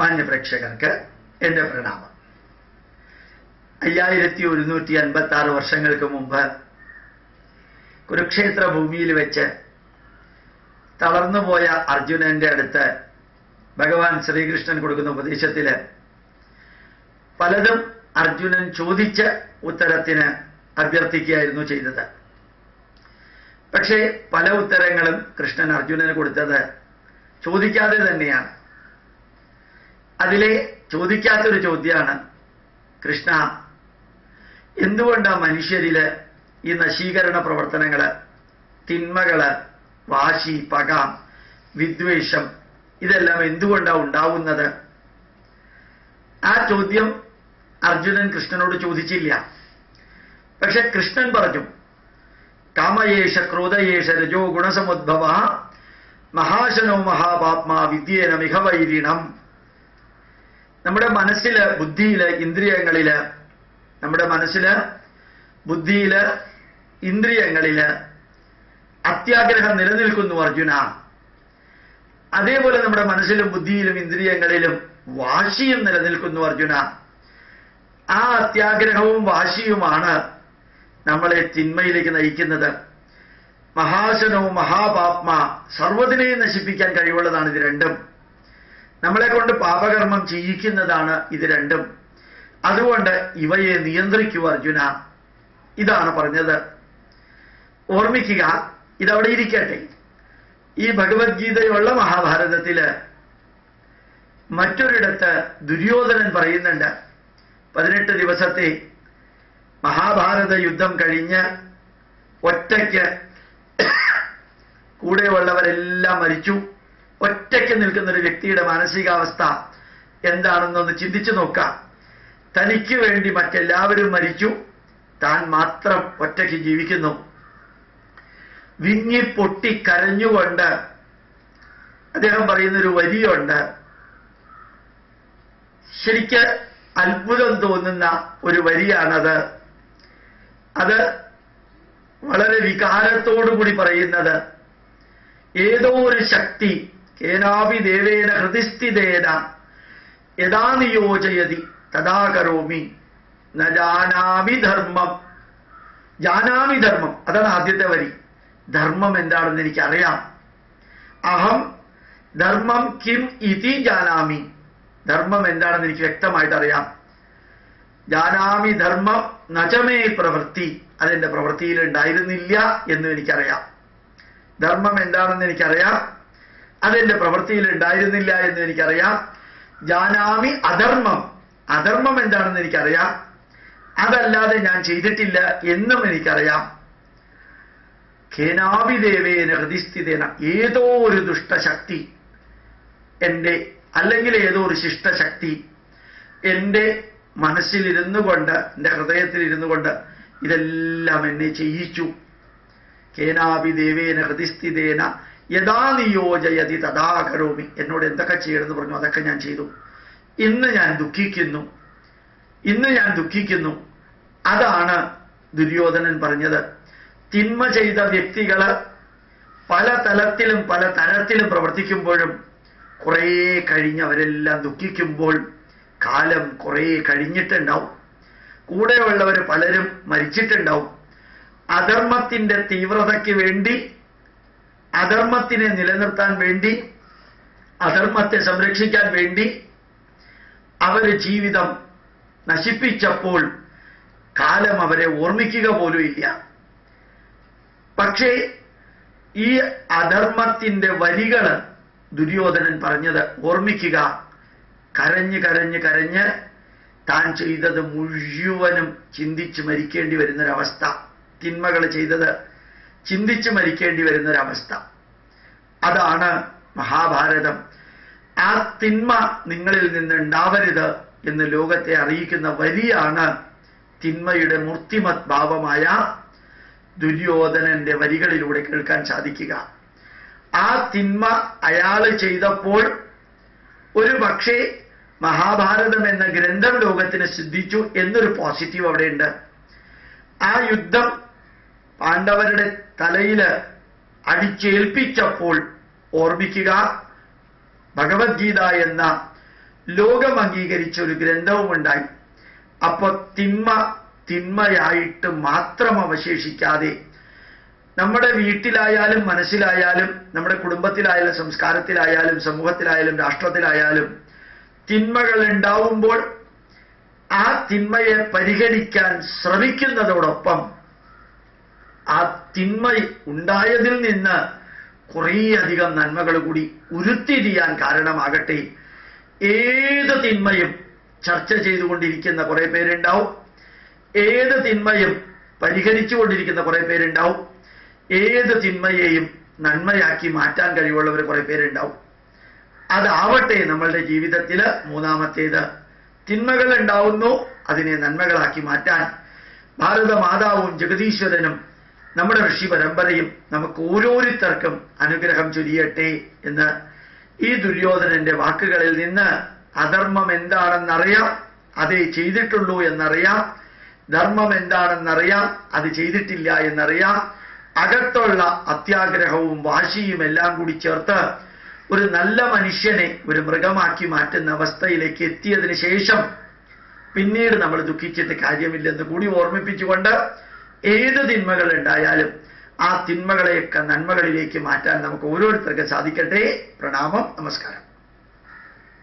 മാന്യപ്രേക്ഷകർക്ക് എൻ്റെ പ്രണാമം. 5156 വർഷങ്ങൾക്ക് മുമ്പ് കുരുക്ഷേത്ര ഭൂമിയിൽ വെച്ച് തളർന്നുപോയ അർജുനന്റെ അടുത്ത് ഭഗവാൻ ശ്രീകൃഷ്ണൻ കൊടുക്കുന്ന ഉപദേശത്തില് പലതും അർജുനൻ ചോദിച്ച ഉത്തരത്തിന് അഭ്യർത്ഥിക്കുകയായിരുന്നു ചെയ്തത്. പക്ഷേ പല ഉത്തരങ്ങളും കൃഷ്ണൻ അർജുനന് കൊടുത്തത് ചോദിക്കാതെ തന്നെയാണ്. അതിലെ ചോദിക്കാത്തൊരു ചോദ്യമാണ്, കൃഷ്ണ, എന്തുകൊണ്ടാ മനുഷ്യരില് ഈ നശീകരണ പ്രവർത്തനങ്ങള്, തിന്മകള്, വാശി, പക, വിദ്വേഷം ഇതെല്ലാം എന്തുകൊണ്ടാ ഉണ്ടാവുന്നത്? ആ ചോദ്യം അർജുനൻ കൃഷ്ണനോട് ചോദിച്ചില്ല. പക്ഷെ കൃഷ്ണൻ പറഞ്ഞു, കാമയേഷ ക്രോധയേഷ രജോ ഗുണസമുദ്ഭവ മഹാശനോ മഹാപാത്മാ വിദ്യേന മികവൈരിണം. നമ്മുടെ മനസ്സില്, ബുദ്ധിയില്, ഇന്ദ്രിയങ്ങളില്, നമ്മുടെ മനസ്സില്, ബുദ്ധിയില്, ഇന്ദ്രിയങ്ങളില് അത്യാഗ്രഹം നിലനിൽക്കുന്നു അർജുന. അതേപോലെ നമ്മുടെ മനസ്സിലും ബുദ്ധിയിലും ഇന്ദ്രിയങ്ങളിലും വാശിയും നിലനിൽക്കുന്നു അർജുന. ആ അത്യാഗ്രഹവും വാശിയുമാണ് നമ്മളെ തിന്മയിലേക്ക് നയിക്കുന്നത്. മഹാശനോ മഹാപാപ്മ, സർവ്വതിനെയും നശിപ്പിക്കാൻ കഴിവുള്ളതാണ് ഇത് രണ്ടും. നമ്മളെ കൊണ്ട് പാപകർമ്മം ചെയ്യിക്കുന്നതാണ് ഇത് രണ്ടും. അതുകൊണ്ട് ഇവയെ നിയന്ത്രിക്കൂ അർജുന. ഇതാണ് പറഞ്ഞത്. ഓർമ്മിക്കുക, ഇതവിടെ ഇരിക്കട്ടെ. ഈ ഭഗവത്ഗീതയുള്ള മഹാഭാരതത്തില് മറ്റൊരിടത്ത് ദുര്യോധനൻ പറയുന്നുണ്ട്, 18 ദിവസത്തെ മഹാഭാരത യുദ്ധം കഴിഞ്ഞ് ഒറ്റയ്ക്ക് കൂടെയുള്ളവരെല്ലാം മരിച്ചു, ഒറ്റയ്ക്ക് നിൽക്കുന്നൊരു വ്യക്തിയുടെ മാനസികാവസ്ഥ എന്താണെന്നൊന്ന് ചിന്തിച്ചു നോക്കാം. തനിക്ക് വേണ്ടി മറ്റെല്ലാവരും മരിച്ചു, താൻ മാത്രം ഒറ്റയ്ക്ക് ജീവിക്കുന്നു. വിങ്ങിപ്പൊട്ടി കരഞ്ഞുകൊണ്ട് അദ്ദേഹം പറയുന്നൊരു വരിയുണ്ട്. ശരിക്ക് അത്ഭുതം തോന്നുന്ന ഒരു വരിയാണത്. അത് വളരെ വികാരത്തോടുകൂടി പറയുന്നത്, ഏതോ ഒരു ശക്തി കേനാപി ദേവേന ഹൃദിസ്ഥിതേന യഥാ നിയോജയതി തഥാ കരോമി ന ജാനാമി ധർമ്മം. ജാനാമി ധർമ്മം, അതാണ് ആദ്യത്തെ വരി. ധർമ്മം എന്താണെന്ന് എനിക്കറിയാം. അഹം ധർമ്മം കിം ഇതി ജാനാമി. ധർമ്മം എന്താണെന്ന് എനിക്ക് വ്യക്തമായിട്ട് അറിയാം. ജാനാമി ധർമ്മം നചമേ പ്രവൃത്തി, അതെന്റെ പ്രവൃത്തിയിൽ ഉണ്ടായിരുന്നില്ല എന്നും എനിക്കറിയാം. ധർമ്മം എന്താണെന്ന് എനിക്കറിയാം, അതെന്റെ പ്രവൃത്തിയിൽ ഉണ്ടായിരുന്നില്ല എന്നും എനിക്കറിയാം. ജാനാമി അധർമ്മം, അധർമ്മം എന്താണെന്ന് എനിക്കറിയാം, അതല്ലാതെ ഞാൻ ചെയ്തിട്ടില്ല എന്നും എനിക്കറിയാം. ഖേനാഭിദേവേന ഹൃദിസ്ഥിതേന, ഏതോ ഒരു ദുഷ്ടശക്തി എൻ്റെ, അല്ലെങ്കിൽ ഏതോ ഒരു ശിഷ്ടശക്തി എൻ്റെ മനസ്സിലിരുന്നു കൊണ്ട്, എൻ്റെ ഹൃദയത്തിലിരുന്നു കൊണ്ട് ഇതെല്ലാം എന്നെ ചെയ്യിച്ചു. കേനാഭിദേവേന ഹൃദിസ്ഥിതേന യഥാ നിയോജയതി തഥാ കരോമി. എന്നോട് എന്തൊക്കെ ചെയ്യണമെന്ന് പറഞ്ഞു അതൊക്കെ ഞാൻ ചെയ്തു. ഇന്ന് ഞാൻ ദുഃഖിക്കുന്നു, ഇന്ന് ഞാൻ ദുഃഖിക്കുന്നു. അതാണ് ദുര്യോധനൻ പറഞ്ഞത്. തിന്മ ചെയ്ത വ്യക്തികള് പല തലത്തിലും പല തരത്തിലും പ്രവർത്തിക്കുമ്പോഴും കുറേ കഴിഞ്ഞ് അവരെല്ലാം ദുഃഖിക്കുമ്പോൾ കാലം കുറേ കഴിഞ്ഞിട്ടുണ്ടാവും. കൂടെയുള്ളവർ പലരും മരിച്ചിട്ടുണ്ടാവും. അധർമ്മത്തിന്റെ തീവ്രതയ്ക്ക് വേണ്ടി, അധർമ്മത്തിനെ നിലനിർത്താൻ വേണ്ടി, അധർമ്മത്തെ സംരക്ഷിക്കാൻ വേണ്ടി അവര് ജീവിതം നശിപ്പിച്ചപ്പോൾ കാലം അവരെ ഓർമ്മിക്കുക പോലും ഇല്ല. പക്ഷേ ഈ അധർമ്മത്തിന്റെ വരികള് ദുര്യോധനൻ പറഞ്ഞത് ഓർമ്മിക്കുക. കരഞ്ഞ് കരഞ്ഞ് കരഞ്ഞ് താൻ ചെയ്തത് മുഴുവനും ചിന്തിച്ച് മരിക്കേണ്ടി വരുന്നൊരവസ്ഥ, തിന്മകൾ ചെയ്തത് ചിന്തിച്ച് മരിക്കേണ്ടി വരുന്നൊരവസ്ഥ. അതാണ് മഹാഭാരതം. ആ തിന്മ നിങ്ങളിൽ നിന്നുണ്ടാവരുത് എന്ന് ലോകത്തെ അറിയിക്കുന്ന വരിയാണ് തിന്മയുടെ മൂർത്തിമത് ഭാവമായ ദുര്യോധനന്റെ വരികളിലൂടെ കേൾക്കാൻ സാധിക്കുക. ആ തിന്മ അയാൾ ചെയ്തപ്പോൾ ഒരു പക്ഷേ മഹാഭാരതം എന്ന ഗ്രന്ഥം ലോകത്തിന് സിദ്ധിച്ചു എന്നൊരു പോസിറ്റീവ് അവിടെയുണ്ട്. ആ യുദ്ധം പാണ്ഡവരുടെ തലയിൽ അടിച്ചേൽപ്പിച്ചപ്പോൾ ഓർമ്മിക്കുക, ഭഗവത്ഗീത എന്ന ലോകം അംഗീകരിച്ച ഒരു ഗ്രന്ഥവും ഉണ്ടായി. അപ്പൊ തിന്മയായിട്ട് മാത്രം അവശേഷിക്കാതെ നമ്മുടെ വീട്ടിലായാലും മനസ്സിലായാലും നമ്മുടെ കുടുംബത്തിലായാലും സംസ്കാരത്തിലായാലും സമൂഹത്തിലായാലും രാഷ്ട്രത്തിലായാലും തിന്മകൾ ഉണ്ടാവുമ്പോൾ ആ തിന്മയെ പരിഹരിക്കാൻ ശ്രമിക്കുന്നതോടൊപ്പം ആ തിന്മ ഉണ്ടായതിൽ നിന്ന് കുറേയധികം നന്മകൾ കൂടി ഉരുത്തിരിയാൻ കാരണമാകട്ടെ. ഏത് തിന്മയും ചർച്ച ചെയ്തുകൊണ്ടിരിക്കുന്ന കുറെ പേരുണ്ടാവും, ഏത് തിന്മയും പരിഹരിച്ചുകൊണ്ടിരിക്കുന്ന കുറെ പേരുണ്ടാവും, ഏത് തിന്മയെയും നന്മയാക്കി മാറ്റാൻ കഴിവുള്ളവർ കുറെ പേരുണ്ടാവും. അതാവട്ടെ നമ്മളുടെ ജീവിതത്തിൽ മൂന്നാമത്തേത്. തിന്മകൾ ഉണ്ടാവുന്നു, അതിനെ നന്മകളാക്കി മാറ്റാൻ ഭാരതമാതാവും ജഗദീശ്വരനും നമ്മുടെ ഋഷി പരമ്പരയും നമുക്ക് ഓരോരുത്തർക്കും അനുഗ്രഹം ചൊരിയട്ടെ എന്ന് ഈ ദുര്യോധനന്റെ വാക്കുകളിൽ നിന്ന് അധർമ്മം എന്താണെന്നറിയാം, അതേ ചെയ്തിട്ടുള്ളൂ എന്നറിയാം. ധർമ്മം എന്താണെന്നറിയാം, അത് ചെയ്തിട്ടില്ല എന്നറിയാം. അകത്തുള്ള അത്യാഗ്രഹവും വാശിയും എല്ലാം കൂടി ചേർത്ത് ഒരു നല്ല മനുഷ്യനെ ഒരു മൃഗമാക്കി മാറ്റുന്ന അവസ്ഥയിലേക്ക് എത്തിയതിനു ശേഷം പിന്നീട് നമ്മൾ ദുഃഖിച്ചിട്ട് കാര്യമില്ലെന്ന് കൂടി ഓർമ്മിപ്പിച്ചുകൊണ്ട് ഏത് തിന്മകൾ ഉണ്ടായാലും ആ തിന്മകളെയൊക്കെ നന്മകളിലേക്ക് മാറ്റാൻ നമുക്ക് ഓരോരുത്തർക്കും സാധിക്കട്ടെ. പ്രണാമം, നമസ്കാരം.